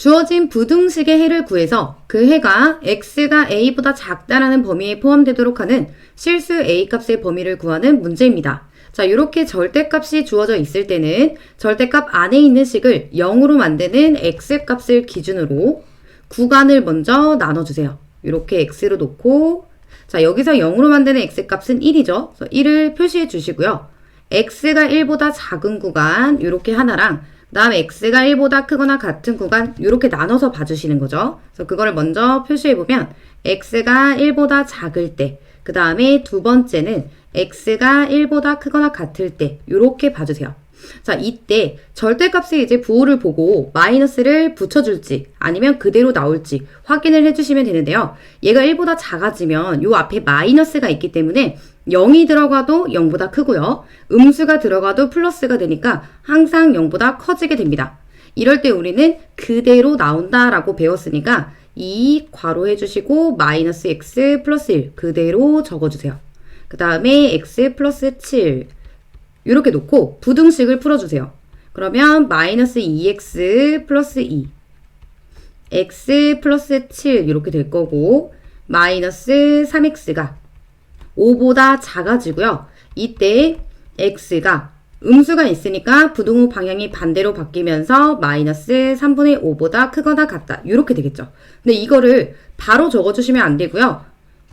주어진 부등식의 해를 구해서 그 해가 x가 a보다 작다라는 범위에 포함되도록 하는 실수 a 값의 범위를 구하는 문제입니다. 자, 이렇게 절대값이 주어져 있을 때는 절대값 안에 있는 식을 0으로 만드는 x값을 기준으로 구간을 먼저 나눠주세요. 이렇게 x로 놓고, 자, 여기서 0으로 만드는 x값은 1이죠. 그래서 1을 표시해 주시고요. x가 1보다 작은 구간 이렇게 하나랑 그 다음에 x가 1보다 크거나 같은 구간 이렇게 나눠서 봐주시는 거죠. 그래서 그거를 먼저 표시해보면 x가 1보다 작을 때, 그 다음에 두 번째는 x가 1보다 크거나 같을 때 이렇게 봐주세요. 자, 이때 절대값에 이제 부호를 보고 마이너스를 붙여줄지 아니면 그대로 나올지 확인을 해주시면 되는데요. 얘가 1보다 작아지면 요 앞에 마이너스가 있기 때문에 0이 들어가도 0보다 크고요. 음수가 들어가도 플러스가 되니까 항상 0보다 커지게 됩니다. 이럴 때 우리는 그대로 나온다라고 배웠으니까 2 괄호 해주시고 마이너스 x 플러스 1 그대로 적어주세요. 그 다음에 x 플러스 7 이렇게 놓고 부등식을 풀어주세요. 그러면 마이너스 2x 플러스 2 x 플러스 7 이렇게 될 거고 마이너스 3x가 5보다 작아지고요. 이때 x가 음수가 있으니까 부등호 방향이 반대로 바뀌면서 마이너스 3분의 5보다 크거나 같다. 이렇게 되겠죠. 근데 이거를 바로 적어주시면 안 되고요.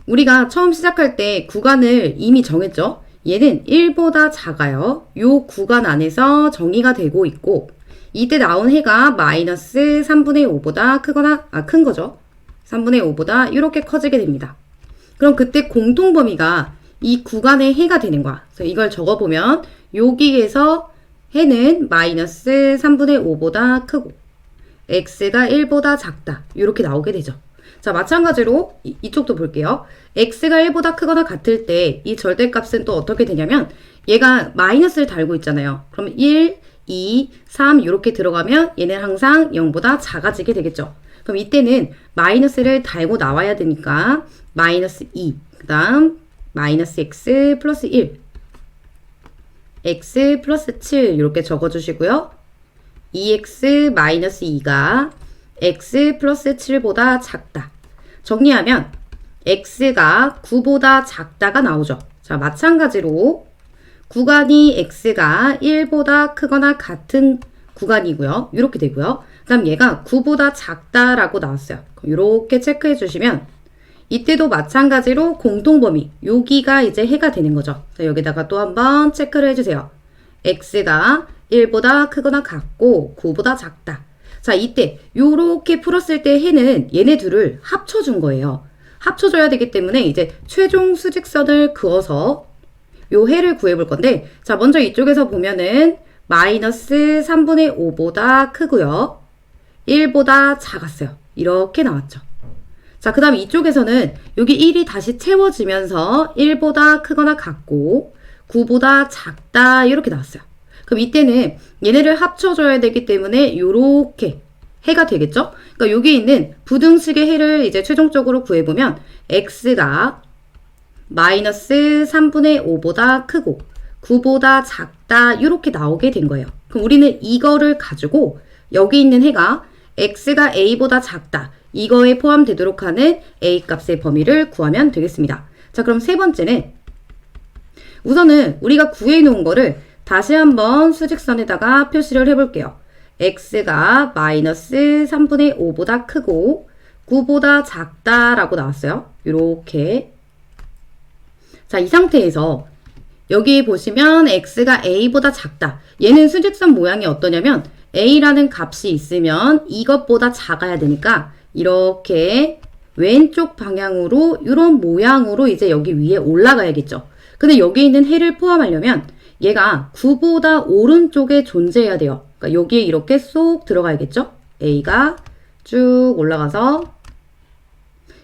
우리가 처음 시작할 때 구간을 이미 정했죠. 얘는 1보다 작아요. 요 구간 안에서 정의가 되고 있고 이때 나온 해가 마이너스 3분의 5보다 크거나 큰 거죠. 3분의 5보다 이렇게 커지게 됩니다. 그럼 그때 공통범위가 이 구간의 해가 되는 거야. 그래서 이걸 적어보면 여기에서 해는 마이너스 3분의 5보다 크고 x가 1보다 작다. 이렇게 나오게 되죠. 자, 마찬가지로 이쪽도 볼게요. x가 1보다 크거나 같을 때 이 절대값은 또 어떻게 되냐면 얘가 마이너스를 달고 있잖아요. 그러면 1, 2, 3 이렇게 들어가면 얘는 항상 0보다 작아지게 되겠죠. 그럼 이때는 마이너스를 달고 나와야 되니까 마이너스 2, 그 다음 마이너스 x 플러스 1, x 플러스 7 이렇게 적어주시고요. 2x 마이너스 2가 x 플러스 7보다 작다. 정리하면 x가 9보다 작다가 나오죠. 자, 마찬가지로 구간이 x가 1보다 크거나 같은 구간이고요. 이렇게 되고요. 그 다음 얘가 9보다 작다라고 나왔어요. 이렇게 체크해 주시면 이때도 마찬가지로 공통범위 여기가 이제 해가 되는 거죠. 자, 여기다가 또 한번 체크를 해주세요. x가 1보다 크거나 같고 9보다 작다. 자, 이때 요렇게 풀었을 때 해는 얘네 둘을 합쳐준 거예요. 합쳐줘야 되기 때문에 이제 최종 수직선을 그어서 요 해를 구해볼 건데, 자, 먼저 이쪽에서 보면은 마이너스 3분의 5보다 크고요. 1보다 작았어요. 이렇게 나왔죠. 자, 그 다음 이쪽에서는 여기 1이 다시 채워지면서 1보다 크거나 같고 9보다 작다 이렇게 나왔어요. 그럼 이때는 얘네를 합쳐줘야 되기 때문에 요렇게 해가 되겠죠? 그러니까 여기 있는 부등식의 해를 이제 최종적으로 구해보면 x가 마이너스 3분의 5보다 크고 9보다 작다 이렇게 나오게 된 거예요. 그럼 우리는 이거를 가지고 여기 있는 해가 x가 a보다 작다. 이거에 포함되도록 하는 a 값의 범위를 구하면 되겠습니다. 자, 그럼 세 번째는 우선은 우리가 구해놓은 거를 다시 한번 수직선에다가 표시를 해볼게요. x가 마이너스 3분의 5보다 크고 9보다 작다라고 나왔어요. 이렇게. 자, 이 상태에서 여기 보시면 x가 a보다 작다. 얘는 수직선 모양이 어떠냐면 a라는 값이 있으면 이것보다 작아야 되니까 이렇게 왼쪽 방향으로 이런 모양으로 이제 여기 위에 올라가야겠죠. 근데 여기 있는 해를 포함하려면 얘가 9보다 오른쪽에 존재해야 돼요. 그러니까 여기에 이렇게 쏙 들어가야겠죠. a가 쭉 올라가서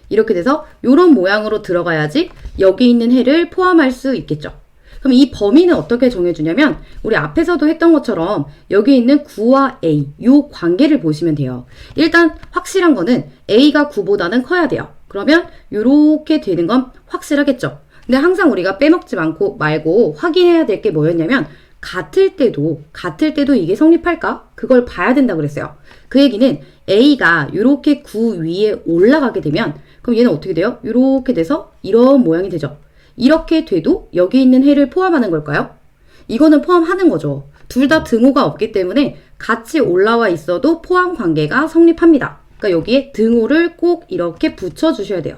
이렇게 돼서 이런 모양으로 들어가야지 여기 있는 해를 포함할 수 있겠죠. 그럼 이 범위는 어떻게 정해주냐면 우리 앞에서도 했던 것처럼 여기 있는 9와 a 이 관계를 보시면 돼요. 일단 확실한 거는 a가 9보다는 커야 돼요. 그러면 이렇게 되는 건 확실하겠죠. 근데 항상 우리가 빼먹지 말고 확인해야 될 게 뭐였냐면 같을 때도 이게 성립할까? 그걸 봐야 된다고 그랬어요. 그 얘기는 A가 이렇게 9 위에 올라가게 되면 그럼 얘는 어떻게 돼요? 이렇게 돼서 이런 모양이 되죠. 이렇게 돼도 여기 있는 해를 포함하는 걸까요? 이거는 포함하는 거죠. 둘 다 등호가 없기 때문에 같이 올라와 있어도 포함 관계가 성립합니다. 그러니까 여기에 등호를 꼭 이렇게 붙여주셔야 돼요.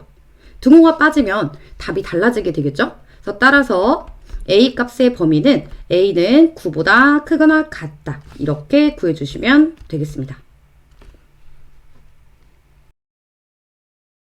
등호가 빠지면 답이 달라지게 되겠죠? 그래서 따라서 A 값의 범위는 A는 9보다 크거나 같다. 이렇게 구해주시면 되겠습니다.